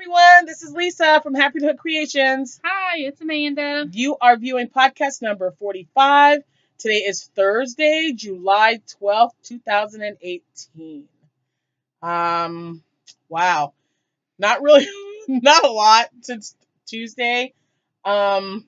everyone. This is Lisa from Happytohook Creations. Hi, it's Amanda. You are viewing podcast number 45. Today is Thursday, July 12th, 2018. Wow. Not really, not a lot since Tuesday. I've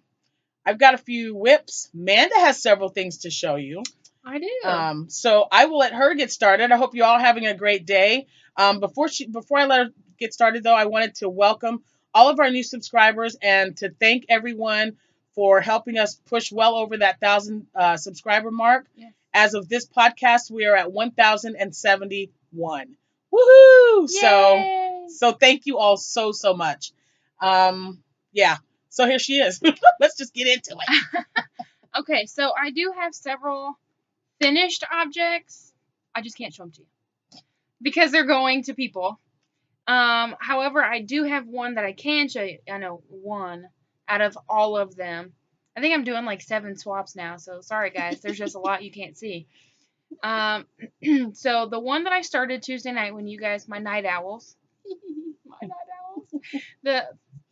got a few whips. Amanda has several things to show you. I do. So I will let her get started. I hope you're all having a great day. Before I let her get started, though, I wanted to welcome all of our new subscribers and to thank everyone for helping us push well over that 1,000 subscriber mark. Yes. As of this podcast, we are at 1,071. Woohoo! Yay! So thank you all so much. Yeah. So here she is. Let's just get into it. Okay, so I do have several finished objects. I just can't show them to you because they're going to people. However, I do have one that I can show you. I know one out of all of them. I think I'm doing like 7 swaps now, so sorry guys. There's just a lot you can't see. So the one that I started Tuesday night when you guys, my night owls,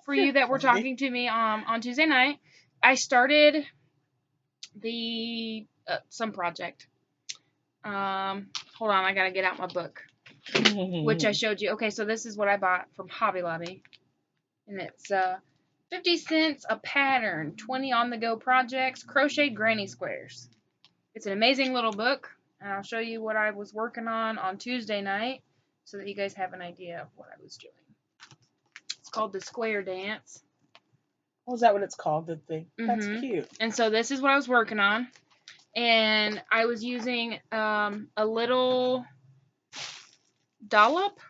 for you that were talking to me on Tuesday night, I started the some project. Hold on, I gotta get out my book, which I showed you. Okay, so this is what I bought from Hobby Lobby, and it's 50 cents a pattern, 20 on the go projects, crochet granny squares. It's an amazing little book, and I'll show you what I was working on Tuesday night, so that you guys have an idea of what I was doing. It's called the Square Dance. Oh, is that what it's called? The thing? That's cute. And so this is what I was working on. And I was using a little dollop.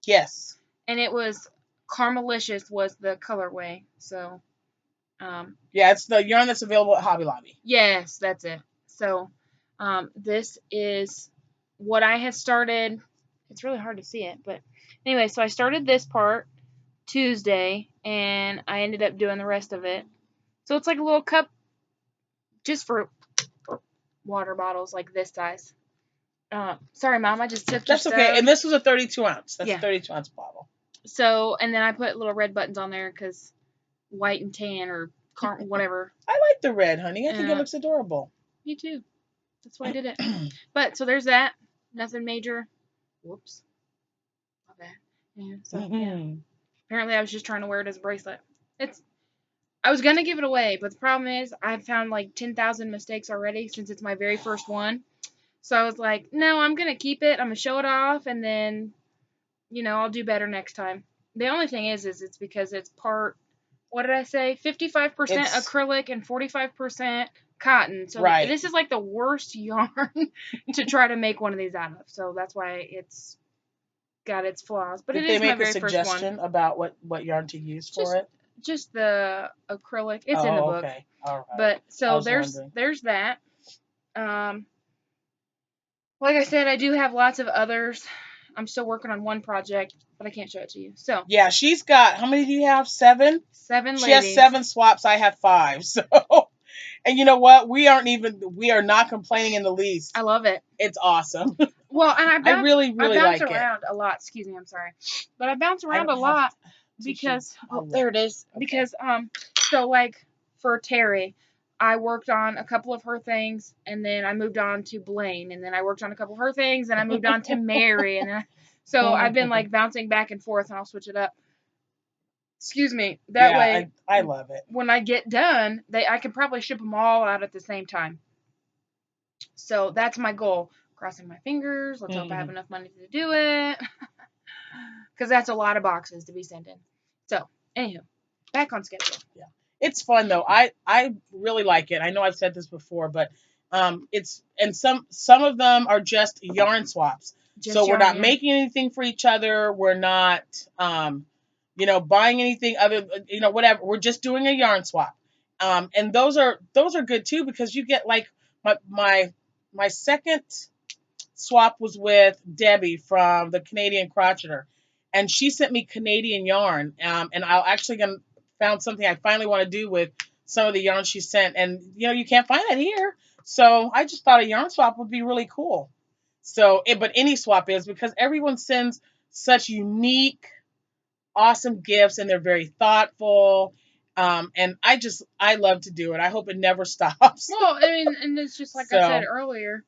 Yes. And it was Carmelicious was the colorway. So. Yeah, it's the yarn that's available at Hobby Lobby. Yes, that's it. So this is what I had started. It's really hard to see it. But anyway, so I started this part Tuesday, and I ended up doing the rest of it. So it's like a little cup just for water bottles like this size. Sorry, Mom, I just took That's your okay. stuff. And this was a 32 ounce. That's Yeah. a 32 ounce bottle. So, and then I put little red buttons on there because white and tan or whatever. I like the red, honey. I think it looks adorable. Me too. That's why I did it. But so there's that. Nothing major. Whoops. Not bad. Yeah. So yeah. Apparently, I was just trying to wear it as a bracelet. I was gonna give it away, but the problem is I've found like 10,000 mistakes already since it's my very first one. So I was like, no, I'm gonna keep it. I'm gonna show it off, and then, I'll do better next time. The only thing is it's because it's part. What did I say? 55% acrylic and 45% cotton. So right. This is like the worst yarn to try to make one of these out of. So that's why it's got its flaws. But Did it is my very first one. Did they make a suggestion about what yarn to use for it? Just the acrylic. It's in the book. Okay. All right. But so there's that. Like I said, I do have lots of others. I'm still working on one project, but I can't show it to you. So yeah, she's got, how many do you have? 7? 7 She has 7 swaps. I have 5. So, and you know what? We are not complaining in the least. I love it. It's awesome. Well, and I really bounce like around a lot. Excuse me, I'm sorry, but I bounce around a lot because there it is. Okay. Because so like for Terry, I worked on a couple of her things, and then I moved on to Blaine, and then I worked on a couple of her things, and I moved on to Mary, and then so I've been like bouncing back and forth, and I'll switch it up. Excuse me. That way, I love it. When I get done, I can probably ship them all out at the same time. So that's my goal. Crossing my fingers. Let's hope I have enough money to do it, because that's a lot of boxes to be sent in. So, anywho, back on schedule. Yeah. It's fun though. I really like it. I know I've said this before, but it's, and some of them are just yarn swaps. So we're not making anything for each other. We're not buying anything other, whatever. We're just doing a yarn swap. And those are good too, because you get like my second swap was with Debbie from the Canadian Crocheter, and she sent me Canadian yarn. And I'll actually found something I finally want to do with some of the yarn she sent, and you can't find it here. So I just thought a yarn swap would be really cool. So, but any swap is, because everyone sends such unique awesome gifts, and they're very thoughtful. And I love to do it. I hope it never stops. Well, I mean, and it's just like I said So earlier,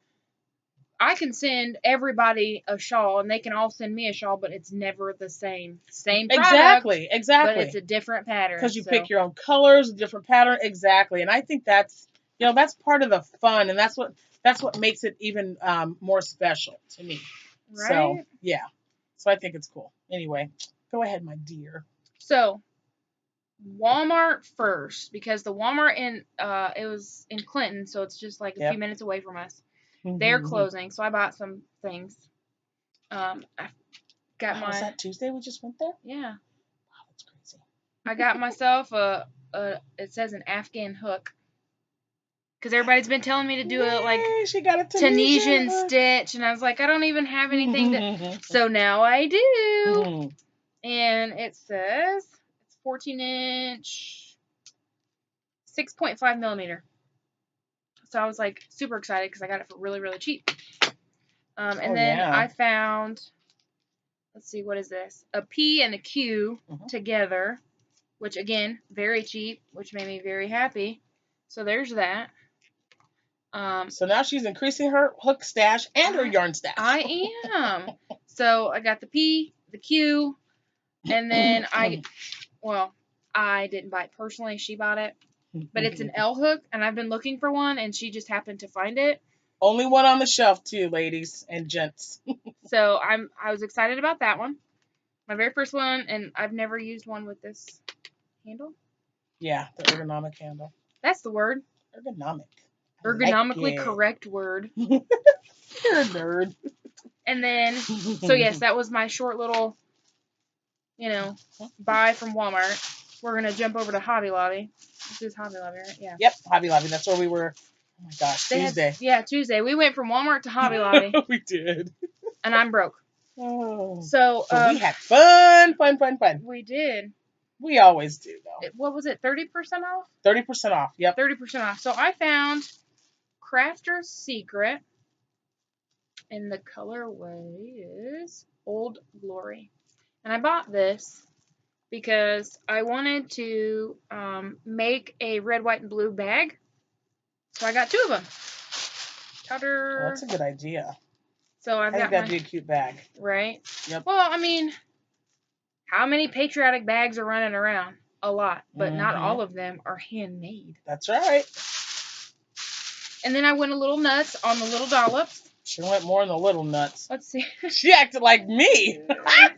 I can send everybody a shawl and they can all send me a shawl, but it's never the same. Same product, but it's exactly. a different pattern. Because you So, pick your own colors, a different pattern, exactly. And I think that's that's part of the fun, and that's what makes it even more special to me. So right? yeah, so I think it's cool. Anyway, go ahead, my dear. So, Walmart first because the Walmart in it was in Clinton, so it's just like a few Yep. minutes away from us. They're closing, so I bought some things. I got Wow, my was that Tuesday we just went there? yeah. Wow, that's crazy. I got myself a it says an Afghan hook because everybody's been telling me to do a like Yay, she got a Tunisian hook. stitch, and I was like, I don't even have anything to. So now I do, and it says it's 14-inch, 6.5 millimeter. So I was like super excited because I got it for really, really cheap. And then yeah. I found, let's see, what is this? A P and a Q together, which again, very cheap, which made me very happy. So there's that. So now she's increasing her hook stash and her yarn stash. I am. So I got the P, the Q, and then I didn't buy it personally. She bought it. But it's an L hook, and I've been looking for one, and she just happened to find it. Only one on the shelf, too, ladies and gents. So I was excited about that one. My very first one, and I've never used one with this handle. Yeah, the ergonomic handle. That's the word. Ergonomic. Ergonomically correct word. You're a nerd. And then, so yes, that was my short little, buy from Walmart. We're going to jump over to Hobby Lobby. This is Hobby Lobby, right? Yeah. Yep, Hobby Lobby. That's where we were. Oh my gosh, Tuesday. Tuesday. We went from Walmart to Hobby Lobby. We did. And I'm broke. Oh. So we had fun. We did. We always do, though. What was it, 30% off? 30% off, yep. 30% off. So I found Crafter's Secret, and the colorway is Old Glory. And I bought this because I wanted to make a red, white, and blue bag. So I got two of them. Oh, that's a good idea. So I think that'd be a cute bag. Right? Yep. Well, I mean, how many patriotic bags are running around? A lot, but not all of them are handmade. That's right. And then I went a little nuts on the little dollops. She went more than the little nuts. Let's see. She acted like me.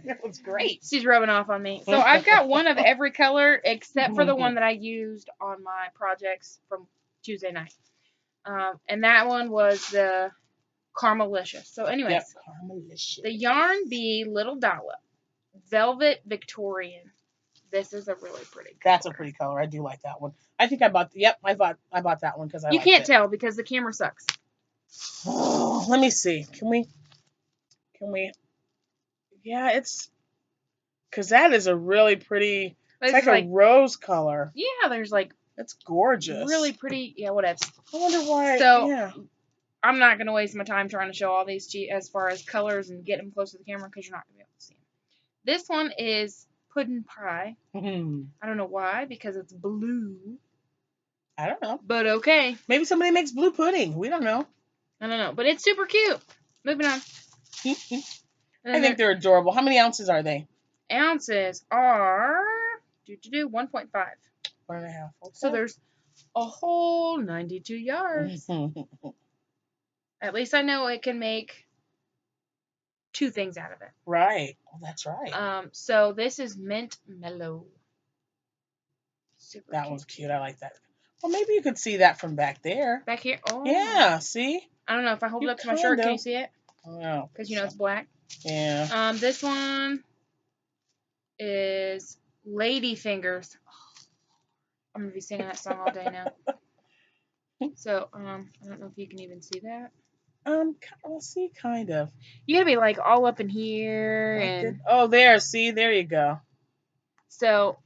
That was great. She's rubbing off on me. So I've got one of every color except for the one that I used on my projects from Tuesday night. And that one was the Caramelicious. So anyways, yep, Caramelicious. The Yarn Bee Little Dollop Velvet Victorian. This is a really pretty color. That's a pretty color. I do like that one. I think I bought that one because You can't tell because the camera sucks. Oh, let me see. Can we? Yeah, it's because that is a really pretty. It's like a rose color. Yeah, there's like. It's gorgeous. Really pretty. Yeah, whatever. I wonder why. So yeah. I'm not gonna waste my time trying to show all these as far as colors and get them close to the camera because you're not gonna be able to see them. This one is Puddin' Pie. I don't know why, because it's blue. I don't know. But okay. Maybe somebody makes blue pudding. We don't know. I don't know. But it's super cute. Moving on. I think they're adorable. How many ounces are they? Ounces are 1.5. 1.5. Okay. So there's a whole 92 yards. At least I know it can make 2 things out of it. Right. Well, that's right. So this is Mint Mellow. Super that cute. One's cute. I like that. Well, maybe you could see that from back there. Back here? Oh. Yeah, see? I don't know. If I hold it up to my shirt, can you see it? Oh. Because, it's black. Yeah. This one is Lady Fingers. I'm going to be singing that song all day now. So, I don't know if you can even see that. Let's see, kind of. You got to be, like, all up in here. And oh, there. See? There you go. So,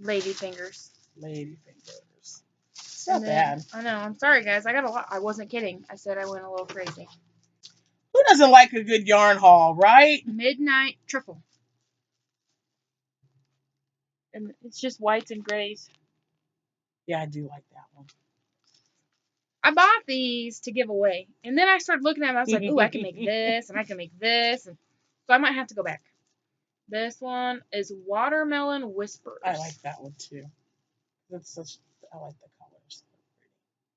Lady Fingers. Lady Fingers. It's not bad. I know. I'm sorry, guys. I got a lot. I wasn't kidding. I said I went a little crazy. Who doesn't like a good yarn haul, right? Midnight Triple. And it's just whites and grays. Yeah, I do like that one. I bought these to give away. And then I started looking at them. I was like, ooh, I can make this and I can make this. And so I might have to go back. This one is Watermelon Whispers. I like that one too. I like the colors.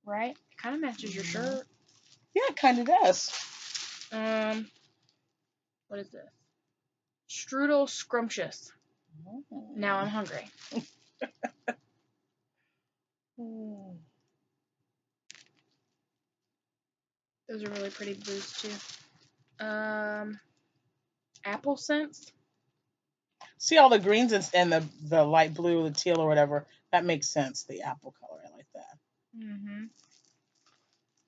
Right? It kind of matches your shirt. Yeah, it kind of does. What is this? Strudel Scrumptious. Now I'm hungry. Those are really pretty blues too. Apple scents. See all the greens and the light blue, the teal or whatever. That makes sense. The apple color, I like that. Mm-hmm.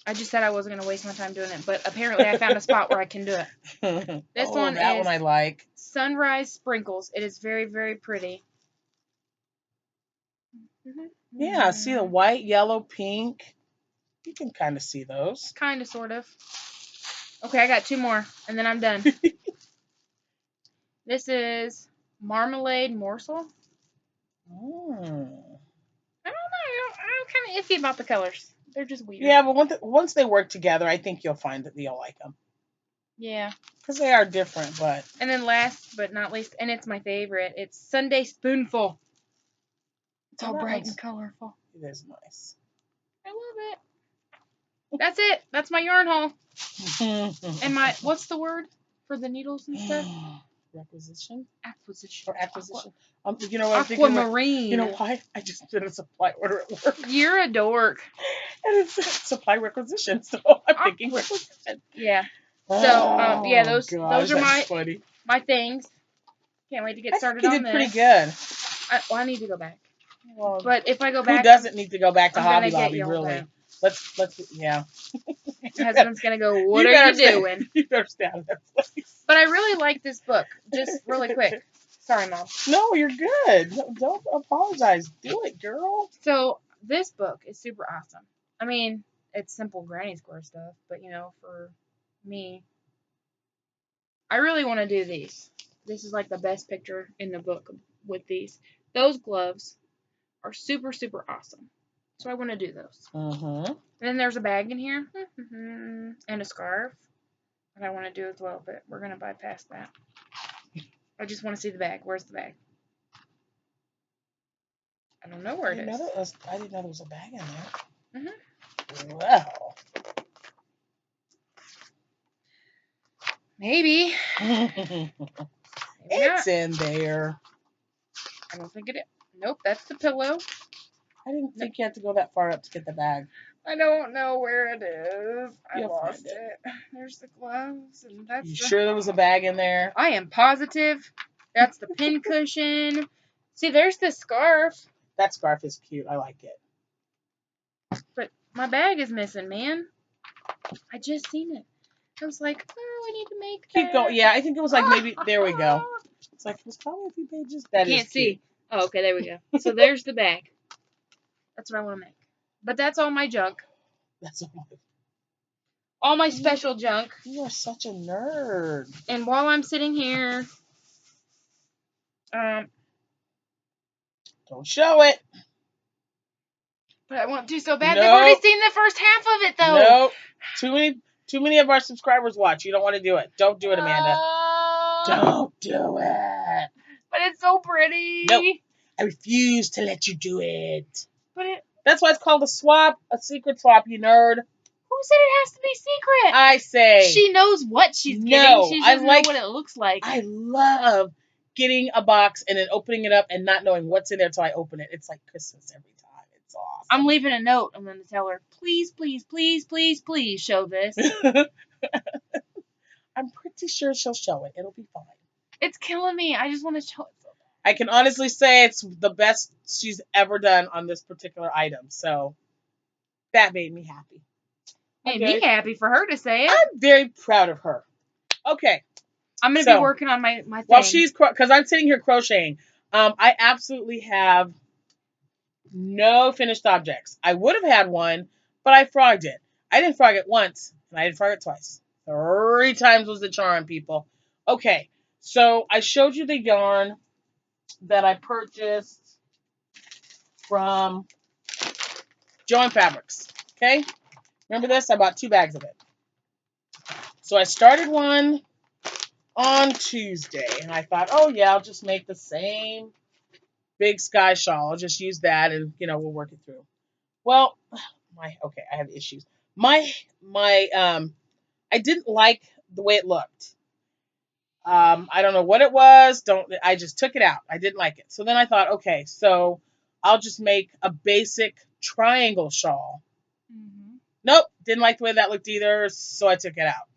I just said I wasn't gonna waste my time doing it, but apparently I found a spot where I can do it. This one that is one I like. Sunrise Sprinkles. It is very, very pretty. Yeah, see the white, yellow, pink. You can kind of see those. Kind of, sort of. Okay, I got 2 more, and then I'm done. This is Marmalade Morsel. I don't know. I'm kind of iffy about the colors. They're just weird. Yeah, but once they work together, I think you'll find that you'll like them. Yeah. Because they are different, but... And then last but not least, and it's my favorite, it's Sunday Spoonful. It's all bright and colorful. It is nice. I love it. That's it. That's my yarn haul. And my, what's the word for the needles and stuff? Requisition? Acquisition. Or acquisition. You know what I'm thinking? Aquamarine. You know why? I just did a supply order at work. You're a dork. And it's supply requisition, so I'm thinking requisition. Yeah. So, yeah, those are funny. my things. Can't wait to get started on this. You did pretty good. I need to go back. Well, but if I go back, who doesn't need to go back to Hobby Lobby? Really? Down. Let's yeah. My husband's gonna go. What are you doing? You better stay out of that place. But I really like this book. Just really quick. Sorry, Mom. No, you're good. Don't apologize. Do it, girl. So this book is super awesome. I mean, it's simple granny square stuff, but you know, for me, I really want to do these. This is like the best picture in the book with these. Those gloves are super, super awesome. So I want to do those. And then there's a bag in here. And a scarf that I want to do as well, but we're going to bypass that. I just want to see the bag. Where's the bag? I don't know where it is. I didn't know there was a bag in there. Well. Maybe. It's in there. I don't think it is. Nope, that's the pillow. I didn't think you had to go that far up to get the bag. I don't know where it is. I lost it. There's the gloves. And that's you sure there was a bag in there? I am positive. That's the pin cushion. See, there's the scarf. That scarf is cute. I like it. But my bag is missing, man. I just seen it. I was like, oh, I need to make that. Keep going. Yeah, I think it was like maybe... There we go. It's like, it was probably a few pages. That can't see. Oh, okay, there we go. So there's the bag. That's what I want to make. But that's all my junk. That's all my special junk. You are such a nerd. And while I'm sitting here, don't show it. But I want to so bad. They've already seen the first half of it, though. Nope. Too many of our subscribers watch. You don't want to do it. Don't do it, Amanda. Don't do it. But it's so pretty. Nope. I refuse to let you do it. But that's why it's called a swap, a secret swap, you nerd. Who said it has to be secret? I say. She knows what she's getting. She doesn't know what it looks like. I love getting a box and then opening it up and not knowing what's in there until I open it. It's like Christmas every time. It's awesome. I'm leaving a note. I'm going to tell her, please, please, please, please, please show this. I'm pretty sure she'll show it. It'll be fine. It's killing me. I just want to show it. I can honestly say it's the best she's ever done on this particular item. So that made me happy. Made me happy for her to say it. I'm very proud of her. Okay. I'm going to be working on my thing. Well, because I'm sitting here crocheting. I absolutely have no finished objects. I would have had one, but I frogged it. I didn't frog it once, and I didn't frog it twice. 3 times was the charm, people. Okay. So I showed you the yarn that I purchased from Joann Fabrics. Okay, remember this? I bought 2 bags of it. So I started one on Tuesday, and I thought, oh yeah, I'll just make the same big sky shawl. I'll just use that, and we'll work it through. Well, I have issues. My I didn't like the way it looked. I don't know what it was. I just took it out. I didn't like it. So then I thought, okay, so I'll just make a basic triangle shawl. Mm-hmm. Nope, didn't like the way that looked either, so I took it out.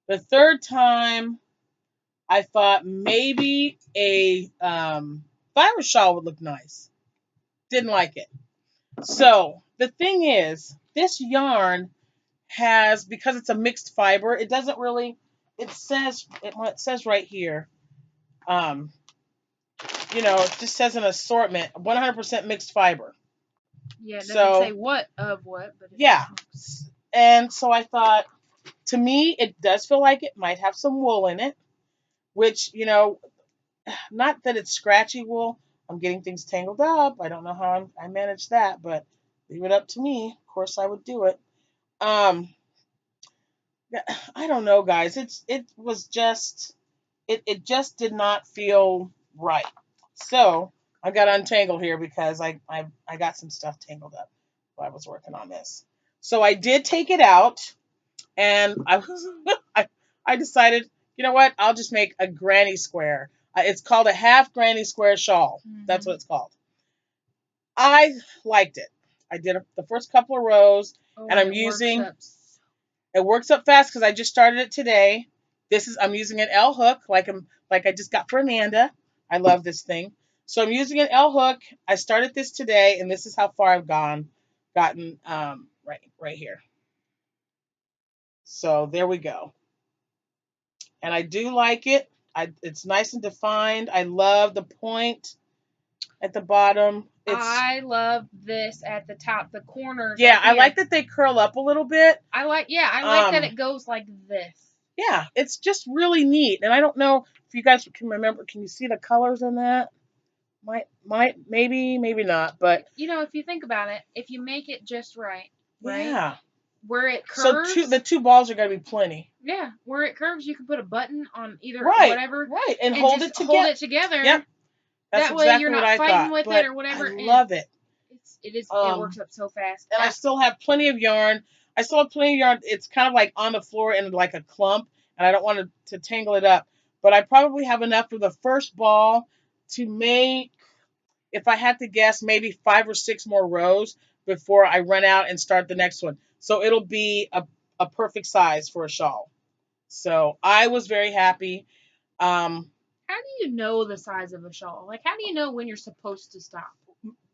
The third time, I thought maybe a virus shawl would look nice. Didn't like it. So the thing is, this yarn has, because it's a mixed fiber, it doesn't really, it says right here, it just says an assortment, 100% mixed fiber. Yeah, it doesn't say what, but yeah. And so I thought, to me, it does feel like it might have some wool in it, which, not that it's scratchy wool. I'm getting things tangled up. I don't know how I manage that, but leave it up to me. Of course, I would do it. I don't know, guys. It just did not feel right. So I got untangled here because I got some stuff tangled up while I was working on this. So I did take it out, and I decided, you know what? I'll just make a granny square. It's called a half granny square shawl. Mm-hmm. That's what it's called. I liked it. I did the first couple of rows, and I'm using. It works up fast because I just started it today. I'm using an L hook like I just got for Amanda. I love this thing. So I'm using an L hook. I started this today, and this is how far I've gotten right here. So there we go. And I do like it. It's nice and defined. I love the point at the bottom. I love this at the top, the corners. Yeah, I like that they curl up a little bit. I like that it goes like this. Yeah, it's just really neat. And I don't know if you guys can remember. Can you see the colors in that? Maybe not. But if you think about it, if you make it just right, yeah, where it curves. So the 2 balls are gonna be plenty. Yeah, where it curves, you can put a button on either whatever. Right, and hold it together. Yep. That's that way you're not fighting with it or whatever. I love it. It works up so fast. And I still have plenty of yarn. It's kind of like on the floor in like a clump, and I don't want to tangle it up. But I probably have enough for the first ball to make, if I had to guess, maybe 5 or 6 more rows before I run out and start the next one. So it'll be a perfect size for a shawl. So I was very happy. How do you know the size of a shawl? Like, how do you know when you're supposed to stop?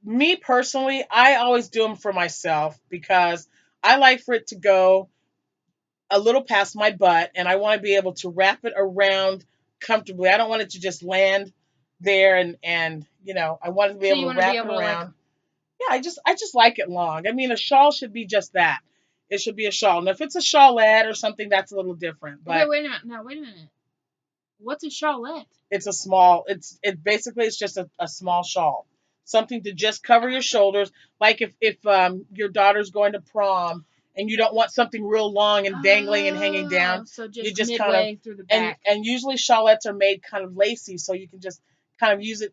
Me personally, I always do them for myself because I like for it to go a little past my butt, and I want to be able to wrap it around comfortably. I don't want it to just land there, and I want to be able to wrap it around. Yeah, I just like it long. I mean, a shawl should be just that. It should be a shawl. Now, if it's a shawlette or something, that's a little different. But okay, wait a minute. What's a shawlette? It's a small. It's just a small shawl, something to just cover your shoulders. Like if your daughter's going to prom and you don't want something real long and dangling and hanging down, so you just midway kind of through the back. And usually shawlettes are made kind of lacy, so you can just kind of use it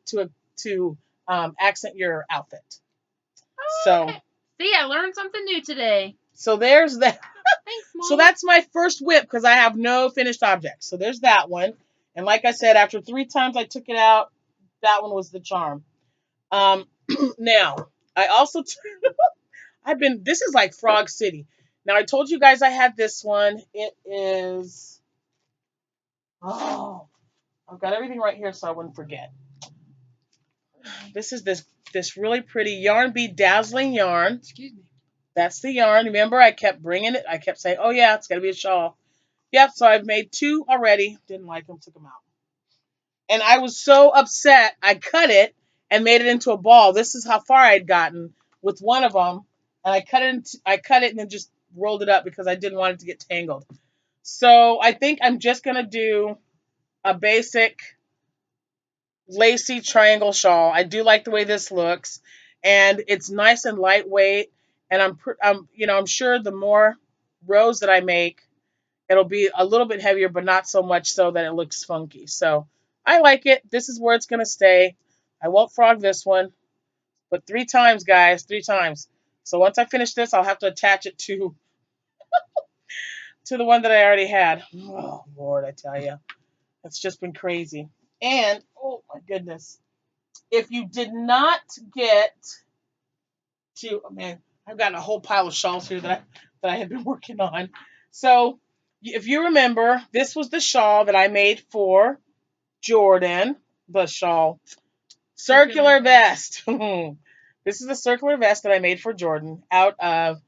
to accent your outfit. Okay. See, I learned something new today. So there's that. Thanks, Mom. So that's my first whip because I have no finished objects. So there's that one. And like I said, after 3 times I took it out, that one was the charm. Now, I also this is like Frog City. Now, I told you guys I had this one. It is, I've got everything right here so I wouldn't forget. This is this really pretty Yarn Bee Dazzling yarn. Excuse me. That's the yarn. Remember, I kept bringing it. I kept saying, oh yeah, it's got to be a shawl. Yep, so I've made 2 already. Didn't like them, took them out. And I was so upset, I cut it and made it into a ball. This is how far I'd gotten with one of them. And I cut it and then just rolled it up because I didn't want it to get tangled. So I think I'm just going to do a basic lacy triangle shawl. I do like the way this looks, and it's nice and lightweight. And I'm sure the more rows that I make, it'll be a little bit heavier, but not so much so that it looks funky. So I like it. This is where it's gonna stay. I won't frog this one, but 3 times, guys, 3 times. So once I finish this, I'll have to attach it to the one that I already had. Oh Lord, I tell you, it's just been crazy. And oh my goodness, if you did not get to, oh man, I've got a whole pile of shawls here that I have been working on. So if you remember, this was the shawl that I made for Jordan, the shawl circular vest. This is the circular vest that I made for Jordan out of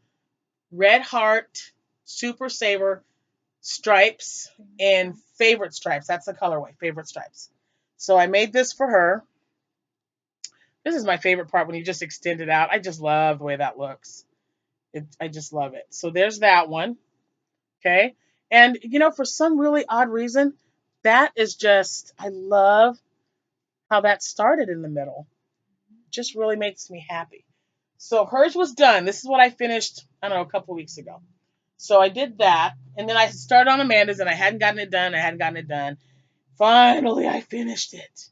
Red Heart Super Saver stripes and favorite stripes. That's the colorway, favorite stripes. So I made this for her. This is my favorite part when you just extend it out. I just love the way that looks. I just love it. So there's that one. Okay. And, for some really odd reason, that is just, I love how that started in the middle. It just really makes me happy. So hers was done. This is what I finished, I don't know, a couple weeks ago. So I did that. And then I started on Amanda's and I hadn't gotten it done. I hadn't gotten it done. Finally, I finished it.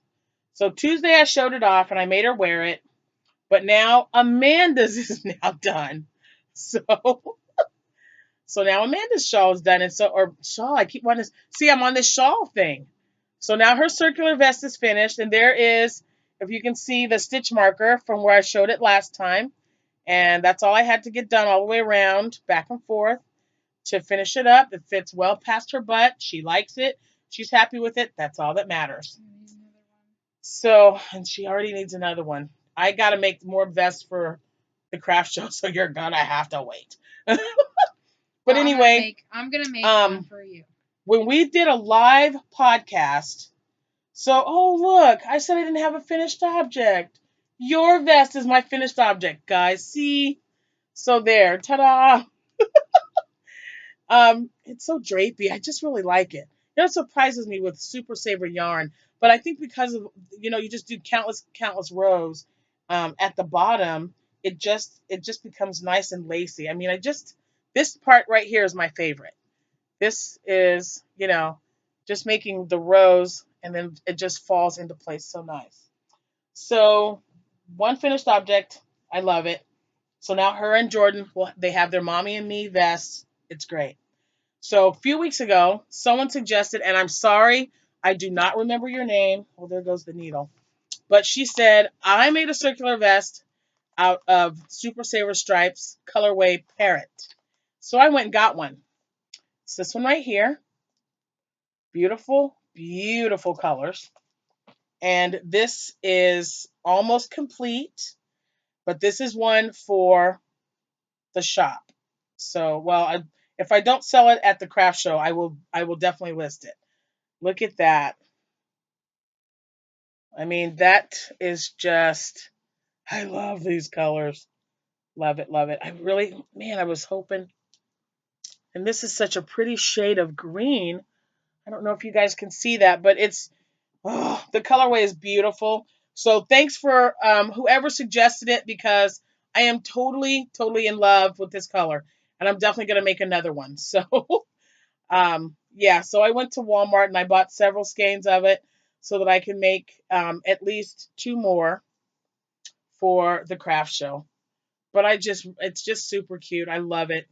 So Tuesday I showed it off and I made her wear it. But now Amanda's is now done. So now Amanda's shawl is done. And so, or shawl, I keep wanting to see, I'm on this shawl thing. So now her circular vest is finished. And there is, if you can see, the stitch marker from where I showed it last time. And that's all I had to get done all the way around, back and forth, to finish it up. It fits well past her butt. She likes it. She's happy with it. That's all that matters. So, and she already needs another one. I got to make more vests for the craft show, so you're going to have to wait. But Well, anyway, I'm gonna make one for you. When we did a live podcast, so, oh, look, I said I didn't have a finished object. Your vest is my finished object, guys. See? So there, ta-da. It's so drapey. I just really like it. It surprises me with Super Saver yarn, but I think because of, you just do countless rows at the bottom, it just becomes nice and lacy. I mean, this part right here is my favorite. This is, just making the rows and then it just falls into place so nice. So one finished object. I love it. So now her and Jordan, they have their mommy and me vests. It's great. So a few weeks ago, someone suggested, and I'm sorry, I do not remember your name. Oh, there goes the needle. But she said, I made a circular vest out of Super Saver Stripes colorway Parrot. So I went and got one. It's this one right here. Beautiful, beautiful colors. And this is almost complete, but this is one for the shop. So, well, if I don't sell it at the craft show, I will definitely list it. Look at that. I mean, that is just, I love these colors. Love it, love it. I really, man, I was hoping. And this is such a pretty shade of green. I don't know if you guys can see that, but the colorway is beautiful. So thanks for whoever suggested it, because I am totally, totally in love with this color. And I'm definitely going to make another one. So, yeah, so I went to Walmart and I bought several skeins of it so that I can make at least 2 more for the craft show. But it's just super cute. I love it.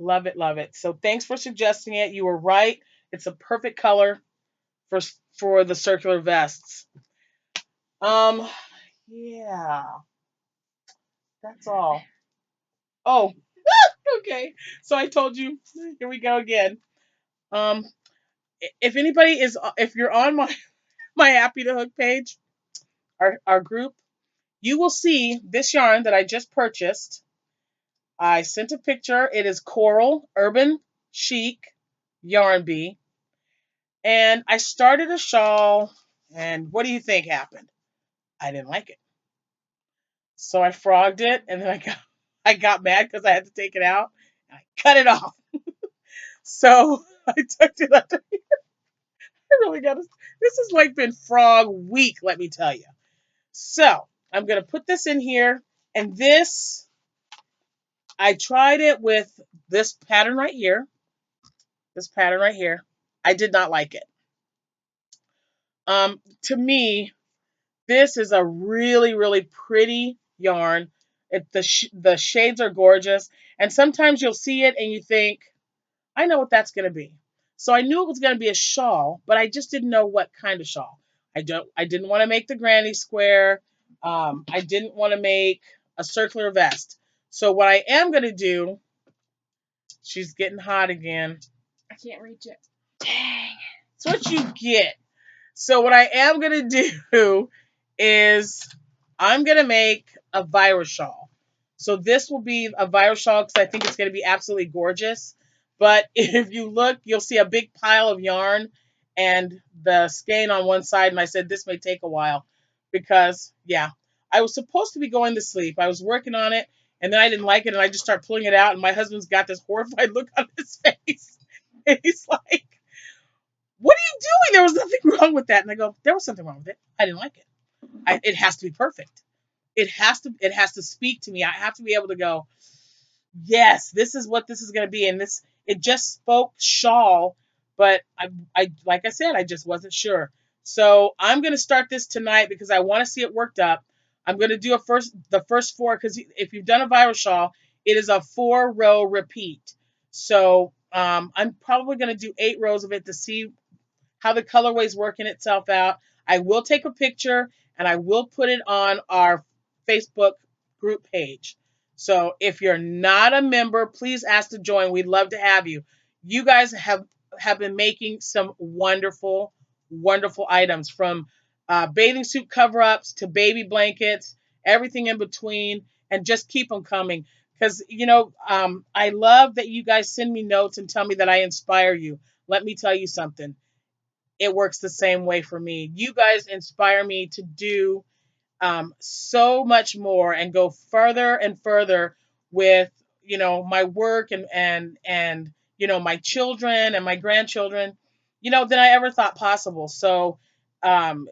Love it, love it. So thanks for suggesting it. You were right. It's a perfect color for the circular vests. Yeah, that's all. Oh, okay. So I told you. Here we go again. Um, if you're on my Happytohook page, our group, you will see this yarn that I just purchased. I sent a picture. It is Coral Urban Chic Yarn Bee. And I started a shawl, and what do you think happened? I didn't like it. So I frogged it, and then I got mad because I had to take it out, and I cut it off. So I tucked it under. I really got to. This has like been frog week, let me tell you. So I'm going to put this in here. And this, I tried it with this pattern right here. This pattern right here. I did not like it. To me, this is a really, really pretty yarn. The shades are gorgeous. And sometimes you'll see it and you think, I know what that's going to be. So I knew it was going to be a shawl, but I just didn't know what kind of shawl. I didn't want to make the granny square. I didn't want to make a circular vest. So what I am going to do, she's getting hot again. I can't reach it. Dang. That's what you get. So what I am going to do is I'm going to make a virus shawl. So this will be a virus shawl because I think it's going to be absolutely gorgeous. But if you look, you'll see a big pile of yarn and the skein on one side. And I said, this may take a while because, yeah, I was supposed to be going to sleep. I was working on it and then I didn't like it and I just started pulling it out. And my husband's got this horrified look on his face. And he's like, what are you doing? There was nothing wrong with that. And I go, there was something wrong with it. I didn't like it. It has to be perfect. It has to speak to me. I have to be able to go, yes, this is what this is going to be. And it just spoke shawl, but I like I said, I just wasn't sure. So I'm going to start this tonight because I want to see it worked up. I'm going to do the first 4 because if you've done a viral shawl, it is a 4-row repeat. So I'm probably going to do 8 rows of it to see how the colorway is working itself out. I will take a picture and I will put it on our Facebook group page. So if you're not a member, please ask to join. We'd love to have you. You guys have been making some wonderful, wonderful items from bathing suit cover-ups to baby blankets, everything in between, and just keep them coming. Because, I love that you guys send me notes and tell me that I inspire you. Let me tell you something. It works the same way for me. You guys inspire me to do so much more and go further and further with my work and my children and my grandchildren than I ever thought possible. So um,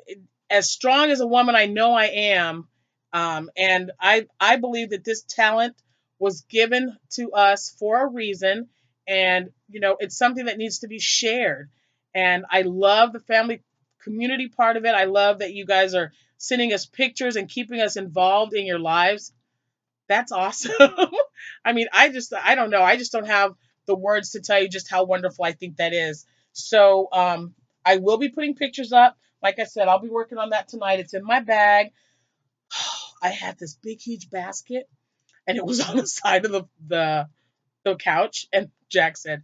as strong as a woman I know I am, and I believe that this talent was given to us for a reason, and it's something that needs to be shared. And I love the family community part of it. I love that you guys are sending us pictures and keeping us involved in your lives. That's awesome. I mean, I don't know. I just don't have the words to tell you just how wonderful I think that is. So, I will be putting pictures up. Like I said, I'll be working on that tonight. It's in my bag. I had this big, huge basket, and it was on the side of the couch. And Jack said,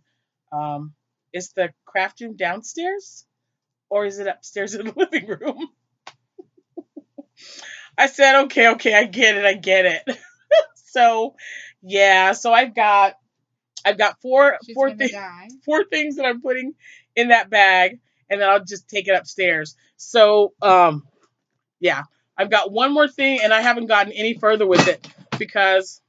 "Is the craft room downstairs, or is it upstairs in the living room?" I said, "Okay, okay, I get it." So, yeah, so I've got four things that I'm putting in that bag, and then I'll just take it upstairs. So, yeah, I've got one more thing, and I haven't gotten any further with it because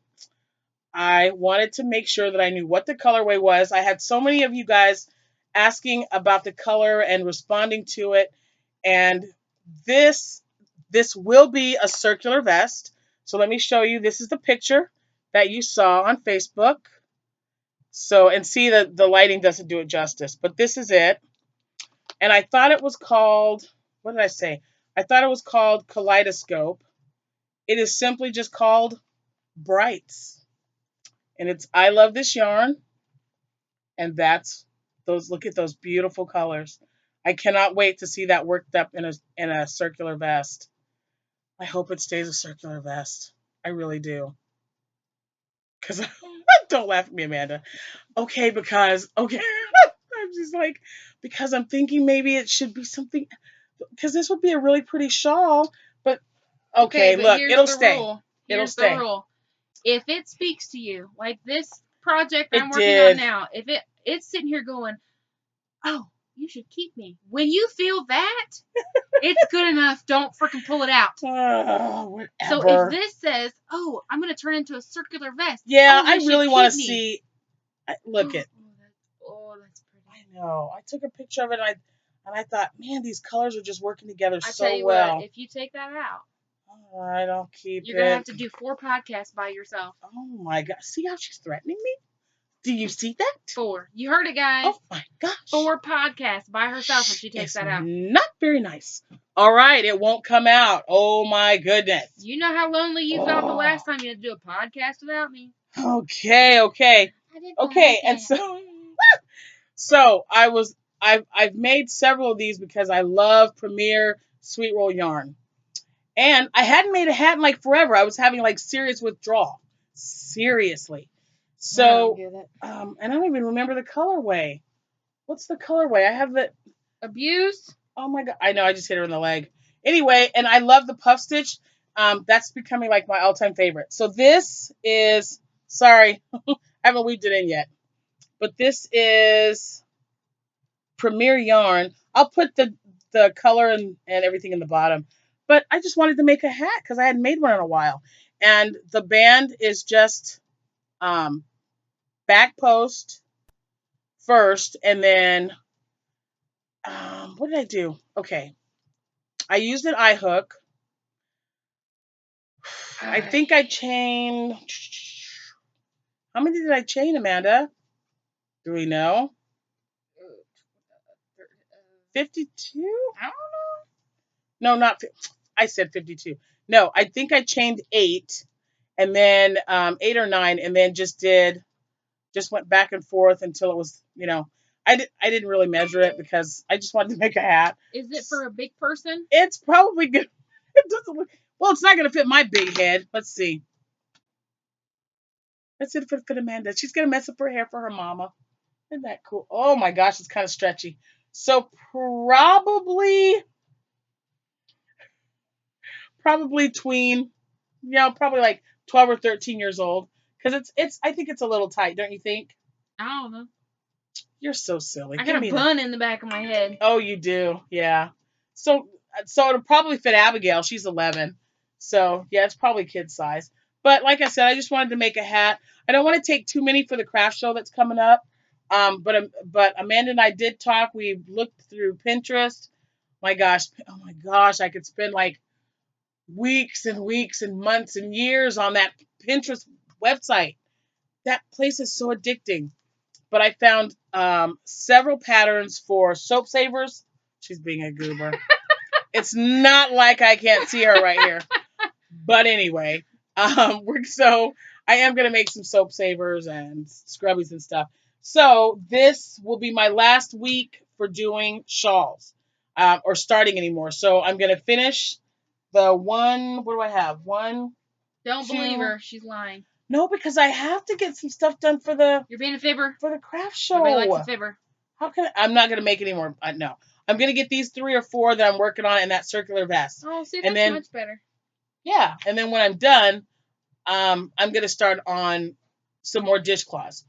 I wanted to make sure that I knew what the colorway was. I had so many of you guys asking about the color and responding to it, and this this will be a circular vest. So let me show you. This is the picture that you saw on Facebook. So, and see that the lighting doesn't do it justice, but this is it. And I thought it was called, what did I say? I thought it was called Kaleidoscope. It is simply just called Brights. And it's I love this yarn. And that's those, look at those beautiful colors. I cannot wait to see that worked up in a circular vest. I hope it stays a circular vest. I really do. Because don't laugh at me, Amanda. Okay, because okay. I'm just like, because I'm thinking maybe it should be something, because this would be a really pretty shawl. But okay, But look, here's it'll the stay. rule. It'll Here's the stay. rule. If it speaks to you, like this project It I'm working on did. now, if it's sitting here going, oh, you should keep me. When you feel that, it's good enough. Don't freaking pull it out. Whatever. So if this says, oh, I'm going to turn into a circular vest. Yeah, oh, I really want to me. see. Look it. Oh, that's pretty. I know. I took a picture of it. And And I thought, man, these colors are just working together I tell so you well. what, if you take that out, All right, I'll keep you're gonna have it. to do 4 podcasts by yourself. Oh my God. See how she's threatening me? Do you see that? 4. You heard it, guys. Oh my gosh. 4 podcasts by herself if she takes that out. Not very nice. All right, it won't come out. Oh my goodness. You know how lonely you felt the last time you had to do a podcast without me. Okay. Okay, and so I've made several of these because I love Premier Sweet Roll yarn. And I hadn't made a hat in like forever. I was having like serious withdrawal. Seriously. So and I don't even remember the colorway. What's the colorway? I have the Abused? Oh my God. I know, I just hit her in the leg. Anyway, and I love the puff stitch. That's becoming like my all-time favorite. So this is, sorry, I haven't weaved it in yet. But this is Premier Yarn. I'll put the color and everything in the bottom. But I just wanted to make a hat because I hadn't made one in a while. And the band is just back post first, and then what did I do? Okay. I used an eye hook. I think I chained. How many did I chain, Amanda? Do we know? 52? I don't know. No, not. I said 52. No, I think I chained 8, and then 8 or 9, and then just went back and forth until it was, I didn't really measure it because I just wanted to make a hat. Is it for a big person? It's probably good. It doesn't look. Well, it's not going to fit my big head. Let's see. Let's see if it fit Amanda. She's going to mess up her hair for her mama. Isn't that cool? Oh my gosh, it's kind of stretchy. So probably tween, probably like 12 or 13 years old. Because I think it's a little tight, don't you think? I don't know. You're so silly. I got a bun in the back of my head. Oh, you do? Yeah. So it'll probably fit Abigail. She's 11. So yeah, it's probably kid size. But like I said, I just wanted to make a hat. I don't want to take too many for the craft show that's coming up. But Amanda and I did talk. We looked through Pinterest. Oh my gosh, I could spend like weeks and weeks and months and years on that Pinterest website. That place is so addicting. But I found several patterns for soap savers. She's being a goober. It's not like I can't see her right here. But anyway, so I am going to make some soap savers and scrubbies and stuff. So this will be my last week for doing shawls or starting anymore. So I'm going to finish the one. What do I have? One. Don't believe her. She's lying. No, because I have to get some stuff done for You're being a fibber. For the craft show. Nobody likes a fibber. I'm not going to make any more. No. I'm going to get these 3 or 4 that I'm working on in that circular vest. Oh, see, that's much better. Yeah. And then when I'm done, I'm going to start on some more dishcloths.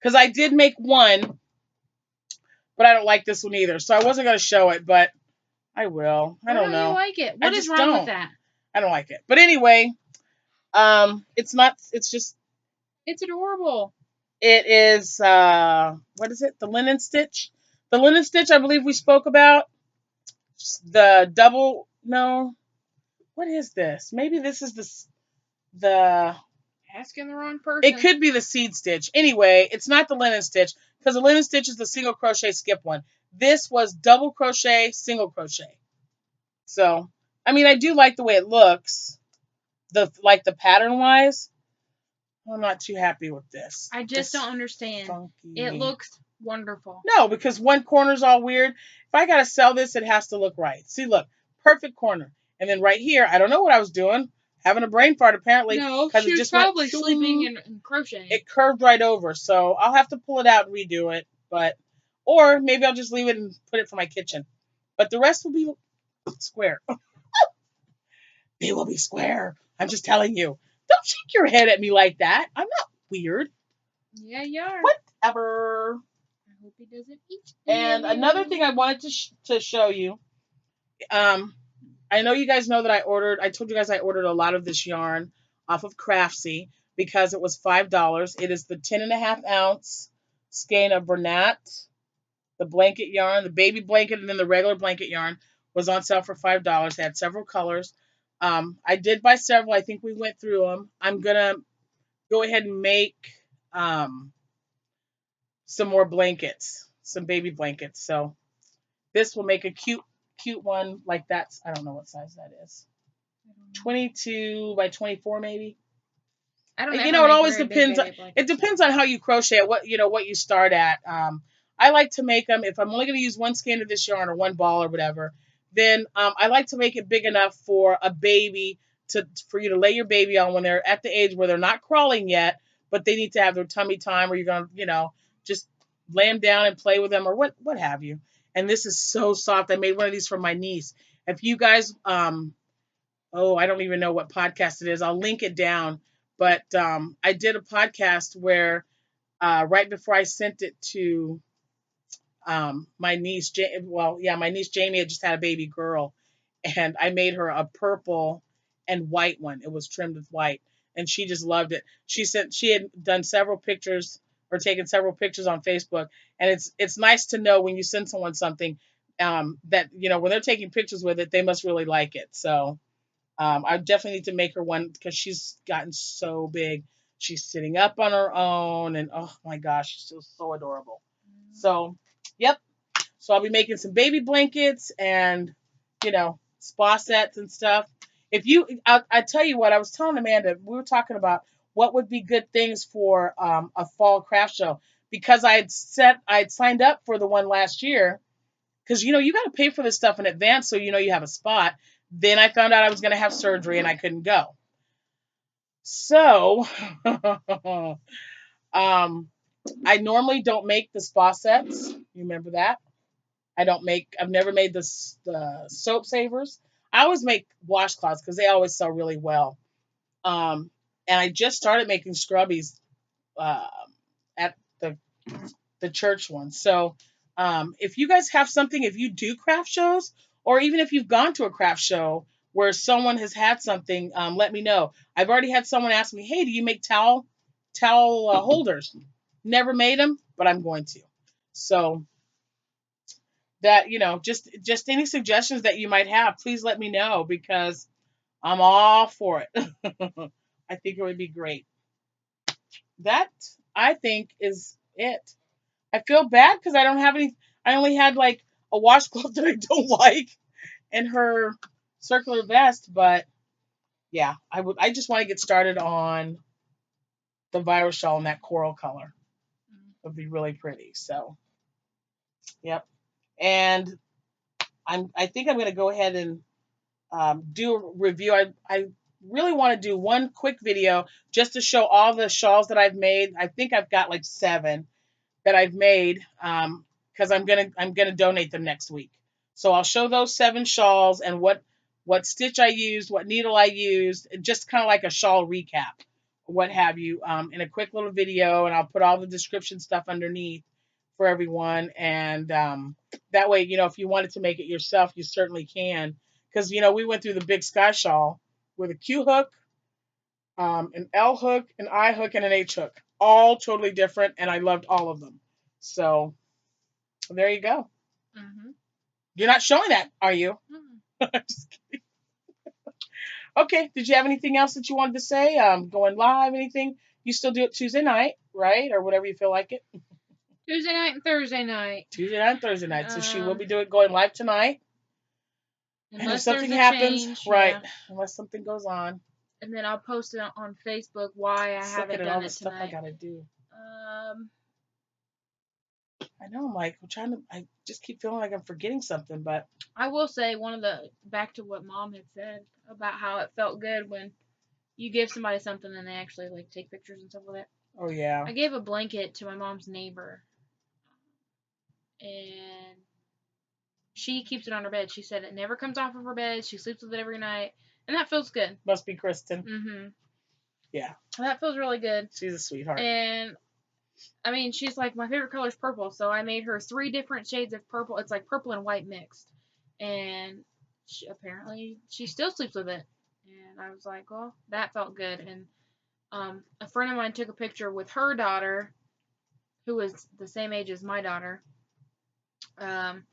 Because I did make one, but I don't like this one either. So I wasn't going to show it, but I will. I don't know. You like it? What is wrong with that? I don't like it. But anyway, it's adorable. It is, what is it? The linen stitch. The linen stitch, I believe we spoke about. The double, no. What is this? Maybe this is the asking the wrong person. It could be the seed stitch. Anyway, it's not the linen stitch because the linen stitch is the single crochet skip one. This was double crochet, single crochet. So, I mean, I do like the way it looks. The pattern wise. I'm not too happy with this. I just don't understand. Funky. It looks wonderful. No, because one corner's all weird. If I gotta sell this, it has to look right. See, look, perfect corner. And then right here, I don't know what I was doing. Having a brain fart, apparently. No, she was probably sleeping and crocheting. It curved right over, so I'll have to pull it out and redo it. Or maybe I'll just leave it and put it for my kitchen. But the rest will be square. They will be square. I'm just telling you. Don't shake your head at me like that. I'm not weird. Yeah, you are. Whatever. I hope he doesn't eat. And another thing I wanted to show you. I know you guys know that I told you guys I ordered a lot of this yarn off of Craftsy because it was $5. It is the 10.5 ounce skein of Bernat, The blanket yarn, the baby blanket, and then the regular blanket yarn was on sale for $5. They had several colors. I did buy several. I think we went through them. I'm gonna go ahead and make um, some more blankets, some baby blankets. So this will make a cute one like that. I don't know what size that is. 22 by 24 maybe. I don't You ever know, it make always very big depends. baby It blankets. depends on how you crochet, what you start at. I like to make them if I'm only going to use one skein of this yarn or one ball or whatever. Then I like to make it big enough for a baby for you to lay your baby on when they're at the age where they're not crawling yet, but they need to have their tummy time, or you're gonna just lay them down and play with them or what have you. And this is so soft. I made one of these for my niece. If you guys oh, I don't even know what podcast it is. I'll link it down. But I did a podcast where right before I sent it to my niece, my niece Jamie had just had a baby girl, and I made her a purple and white one. It was trimmed with white, and she just loved it. She had done several pictures or taken several pictures on Facebook, and it's nice to know when you send someone something that when they're taking pictures with it, they must really like it. So I definitely need to make her one because she's gotten so big. She's sitting up on her own, and oh my gosh, she's still so adorable. So, yep. So I'll be making some baby blankets and, spa sets and stuff. I tell you what, I was telling Amanda, we were talking about what would be good things for a fall craft show because I'd signed up for the one last year because you got to pay for this stuff in advance so you have a spot. Then I found out I was going to have surgery and I couldn't go. So, I normally don't make the spa sets. You remember that? I've never made the soap savers. I always make washcloths because they always sell really well. Um, and I just started making scrubbies uh, at the church one. So if you guys have something, if you do craft shows, or even if you've gone to a craft show where someone has had something, let me know. I've already had someone ask me, "Hey, do you make towel holders?" Never made them, but I'm going to. So that just any suggestions that you might have, please let me know because I'm all for it. I think it would be great. That I think is it. I feel bad because I don't have any. I only had like a washcloth that I don't like and her circular vest, but yeah, I just want to get started on the virus shawl in that coral color. It would be really pretty. So, yep. And I think I'm gonna go ahead and do a review. I really want to do one quick video just to show all the shawls that I've made. I think I've got like 7 that I've made because I'm gonna donate them next week. So I'll show those 7 shawls and what stitch I used, what needle I used, just kind of like a shawl recap, what have you, in a quick little video, and I'll put all the description stuff underneath for everyone. And that way, if you wanted to make it yourself, you certainly can. Because we went through the big sky shawl with a Q hook, an L hook, an I hook, and an H hook. All totally different, and I loved all of them. So there you go. Mm-hmm. You're not showing that, are you? Mm-hmm. Just kidding. Okay. Did you have anything else that you wanted to say? Going live, anything? You still do it Tuesday night, right? Or whatever you feel like it. Tuesday night and Thursday night. Tuesday night and Thursday night. So she will be going live tonight. And if Unless there's something a happens, change, right? yeah. Unless something goes on. And then I'll post it on Facebook why I Just looking haven't at all done the it stuff I tonight. gotta do. Um, I know, Mike. I just keep feeling like I'm forgetting something, but I will say back to what Mom had said about how it felt good when you give somebody something and they actually like take pictures and stuff with it. oh yeah. I gave a blanket to my mom's neighbor, and she keeps it on her bed. She said it never comes off of her bed. She sleeps with it every night, and that feels good. Must be Kristen. Mm-hmm. Yeah. That feels really good. She's a sweetheart. And I mean, she's like, my favorite color is purple, so I made her 3 different shades of purple. It's like purple and white mixed, and apparently she still sleeps with it. And I was like, well, that felt good. And a friend of mine took a picture with her daughter, who was the same age as my daughter, um,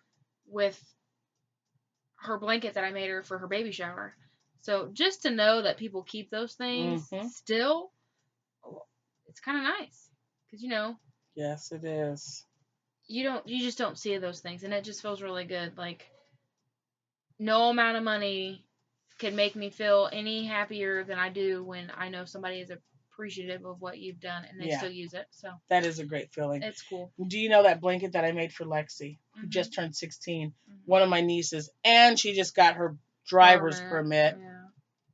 with her blanket that I made her for her baby shower. So just to know that people keep those things still, it's kind of nice because Yes, it is. you just don't see those things, and it just feels really good. Like no amount of money can make me feel any happier than I do when I know somebody is appreciative of what you've done and they still use it. So that is a great feeling. It's cool. Do you know that blanket that I made for Lexi, who just turned 16? One of my nieces, and she just got her driver's permit. Yeah.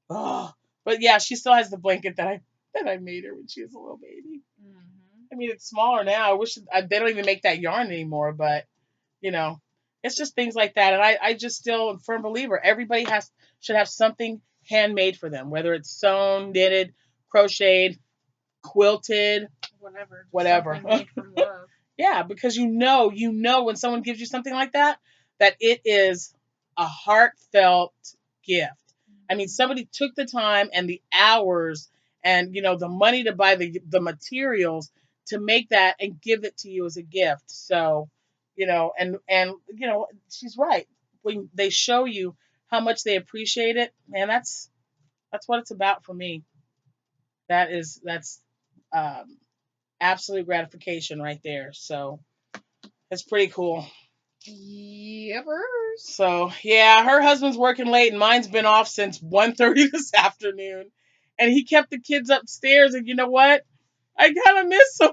Oh, but yeah, she still has the blanket that I made her when she was a little baby. I mean, it's smaller now. I wish they don't even make that yarn anymore, but you know, it's just things like that. And I just still am a firm believer. Everybody should have something handmade for them, whether it's sewn, knitted, crocheted, quilted, whatever. Made from love. Yeah, because you know when someone gives you something like that it is a heartfelt gift. I mean, somebody took the time and the hours and the money to buy the materials to make that and give it to you as a gift. So, and she's right. When they show you how much they appreciate it, man, that's what it's about for me. That's um absolute gratification right there. So it's pretty cool. Yepers. So yeah, her husband's working late and mine's been off since 1:30 this afternoon. And he kept the kids upstairs, and you know what? I kind of miss them.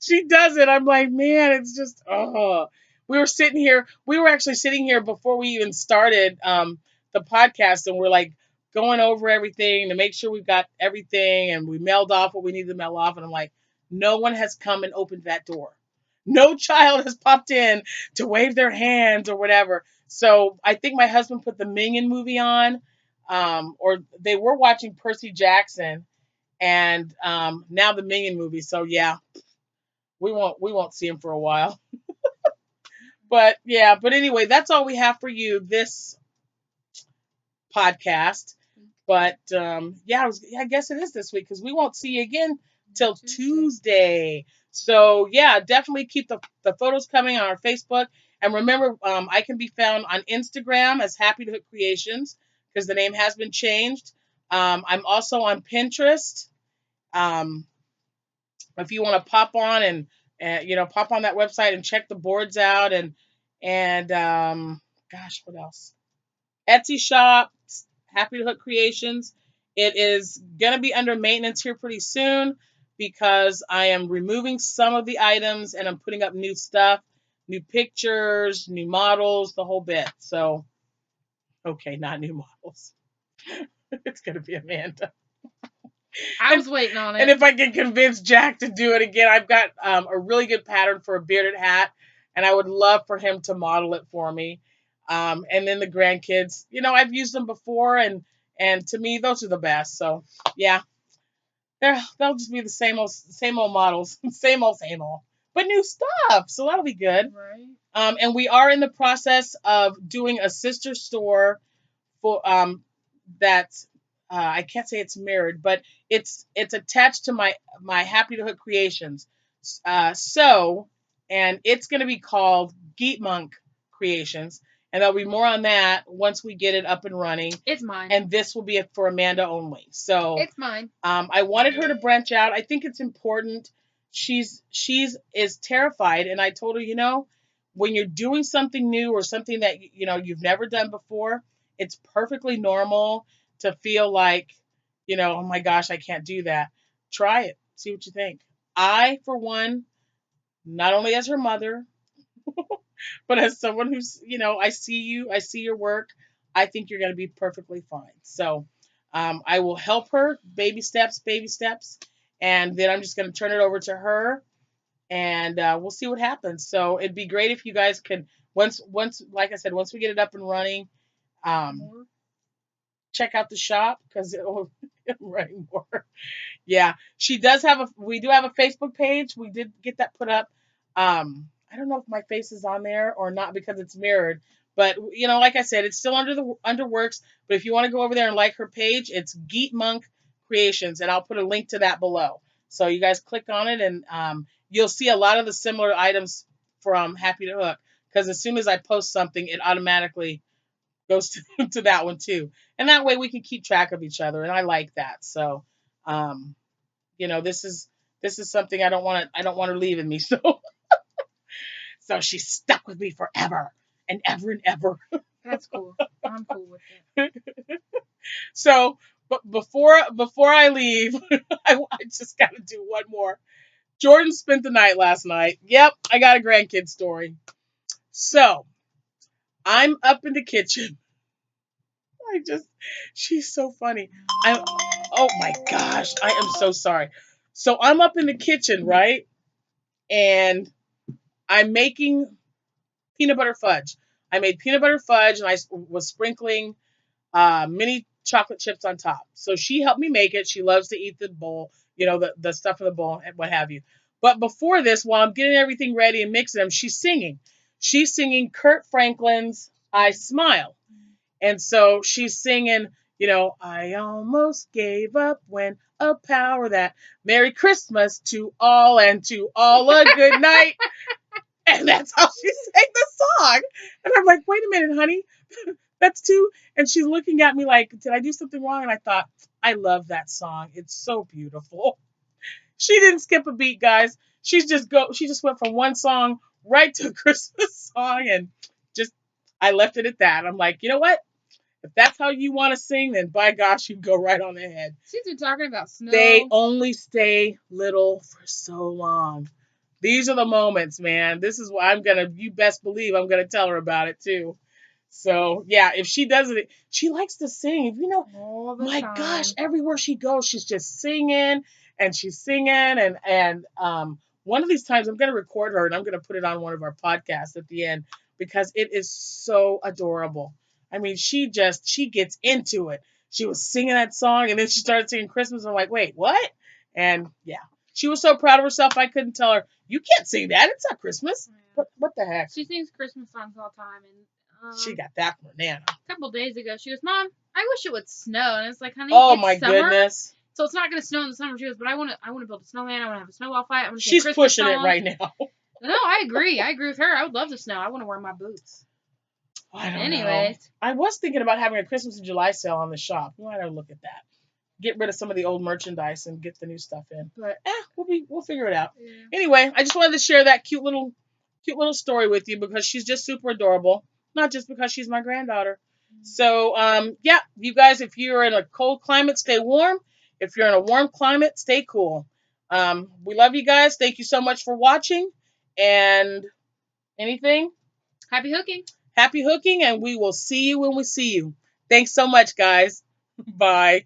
She does it. I'm like, man, it's just we were actually sitting here before we even started the podcast, and we're like going over everything to make sure we've got everything, and we mailed off what we need to mail off, and I'm like, no one has come and opened that door. No child has popped in to wave their hands or whatever. So I think my husband put the Minion movie on, or they were watching Percy Jackson, and now the Minion movie. So yeah, we won't see him for a while. But yeah, but anyway, that's all we have for you this podcast. But I guess it is this week because we won't see you again till Tuesday. So yeah, definitely keep the photos coming on our Facebook. And remember, I can be found on Instagram as Happytohook Creations because the name has been changed. I'm also on Pinterest. Um, if you want to pop on and pop on that website and check the boards out and gosh, what else? Etsy shop, Happytohook Creations. It is gonna be under maintenance here pretty soon because I am removing some of the items and I'm putting up new stuff, new pictures, new models, the whole bit. So okay, not new models. It's gonna be Amanda. I was waiting on it. And if I can convince Jack to do it again, I've got a really good pattern for a bearded hat, and I would love for him to model it for me. And then the grandkids, I've used them before, and to me, those are the best. So yeah, they'll just be the same old models, same old, but new stuff. So that'll be good. Right. And we are in the process of doing a sister store for that's I can't say it's mirrored, but it's attached to my Happytohook Creations. So, and it's going to be called Geet Monk Creations, and there'll be more on that once we get it up and running. It's mine. And this will be for Amanda only. So it's mine. I wanted her to branch out. I think it's important. She's is terrified, and I told her, when you're doing something new or something that you've never done before, it's perfectly normal to feel like, oh my gosh, I can't do that. Try it. See what you think. I, for one, not only as her mother, but as someone who's, I see you, I see your work, I think you're going to be perfectly fine. So I will help her, baby steps, baby steps. And then I'm just going to turn it over to her and we'll see what happens. So it'd be great if you guys could, once, like I said, once we get it up and running, check out the shop because it'll running more. Yeah, we do have a Facebook page. We did get that put up. I don't know if my face is on there or not because it's mirrored. But like I said, it's still under works. But if you want to go over there and like her page, it's Geet Monk Creations, and I'll put a link to that below. So you guys click on it, and you'll see a lot of the similar items from Happy to Hook, because as soon as I post something, it automatically goes to that one too, and that way we can keep track of each other, and I like that. So, um, this is something I don't want her leaving me. So she's stuck with me forever and ever and ever. That's cool. I'm cool with it. So, but before I leave, I just got to do one more. Jordan spent the night last night. Yep, I got a grandkid story. So I'm up in the kitchen. I just, she's so funny. Oh my gosh, I am so sorry. So I'm up in the kitchen, right? And I'm making peanut butter fudge. I made peanut butter fudge and I was sprinkling mini chocolate chips on top. So she helped me make it. She loves to eat the bowl, the stuff in the bowl and what have you. But before this, while I'm getting everything ready and mixing them, she's singing. She's singing Kurt Franklin's I Smile. And so she's singing, I almost gave up when a power that Merry Christmas to all a good night. And that's how she sang the song. And I'm like, wait a minute, honey. That's too. And she's looking at me like, did I do something wrong? And I thought, I love that song. It's so beautiful. She didn't skip a beat, guys. She just went from one song right to a Christmas song, and just I left it at that. I'm like, you know what? If that's how you want to sing, then by gosh, you go right on ahead. Since we're talking about snow, They only stay little for so long. These are the moments, man. This is why you best believe I'm gonna tell her about it too. So yeah, if she does it, she likes to sing. all the My time. gosh, everywhere she goes, she's just singing and she's singing and one of these times I'm gonna record her and I'm gonna put it on one of our podcasts at the end because it is so adorable. I mean, she gets into it. She was singing that song and then she started singing Christmas. I'm like, wait, what? And yeah, she was so proud of herself. I couldn't tell her, you can't sing that. It's not Christmas. Yeah. What the heck? She sings Christmas songs all the time, and She got that from Nana. A couple days ago, she goes, "Mom, I wish it would snow." And it's like, honey, Oh it's my summer, goodness. so it's not going to snow in the summer. She goes, "But I want to build a snowman. I want to have a snowball fight. I want to sing She's Christmas pushing songs." it right now. No, I agree. I agree with her. I would love the snow. I want to wear my boots. I don't Anyways, know. I was thinking about having a Christmas in July sale on the shop. We might have to look at that. Get rid of some of the old merchandise and get the new stuff in. But we'll figure it out. yeah. Anyway, I just wanted to share that cute little story with you because she's just super adorable. Not just because she's my granddaughter. So yeah, you guys, if you're in a cold climate, stay warm. If you're in a warm climate, stay cool. We love you guys. Thank you so much for watching. And anything? Happy hooking. Happy hooking, and we will see you when we see you. Thanks so much, guys. Bye.